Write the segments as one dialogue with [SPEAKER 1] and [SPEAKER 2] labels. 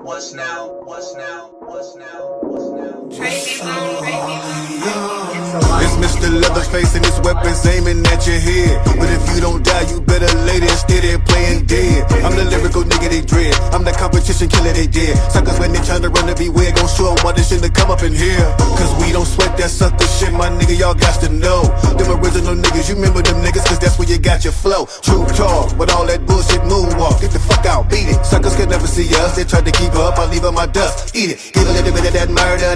[SPEAKER 1] What's now? What's now? What's now? What's now?
[SPEAKER 2] It's Mr. Leatherface and his weapons aiming at your head. But if you don't die, you better lay there instead of playing dead. I'm the lyrical nigga they dread. I'm the competition killer they did. Suckers when they tryna run to be weird, gon' show 'em why they shouldn't come up in here. Cause we don't sweat that sucker shit, my nigga, y'all got to know. Them original niggas, you remember them niggas, cause that's where you got your flow. True talk, with all that bullshit moonwalk. Get the fuck out, beat it. Suckers could never see us, they tried to keep up, I leave on my dust. Eat it, give a little bit of that murder,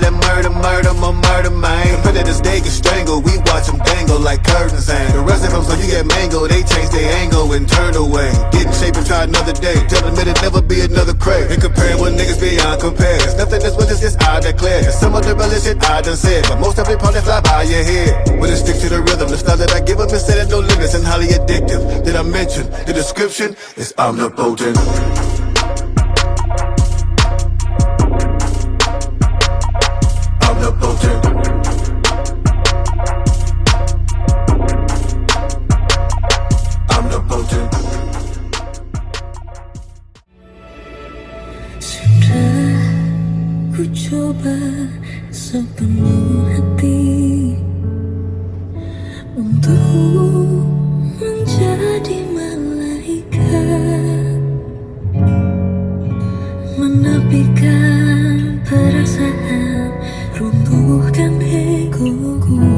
[SPEAKER 2] my murder, man. Predators, they get strangled, we watch them dangle like curtains hang. The rest of them, so you get mango, they change their angle and turn away. Get in shape and try another day, tell them it'll never be another crack. And comparing with niggas beyond compares. Nothing is what is this, I declare. And some of the real shit I done said, but most of it probably fly by your head. When it stick to the rhythm, the style that I give them is set at no limits and highly addictive. Did I mention, the description is omnipotent. Omnipotent. Omnipotent.
[SPEAKER 3] Sudah ku coba sepenuh hati untuk menjadi malaikat, menepikan perasaan, runtuhkan egoku.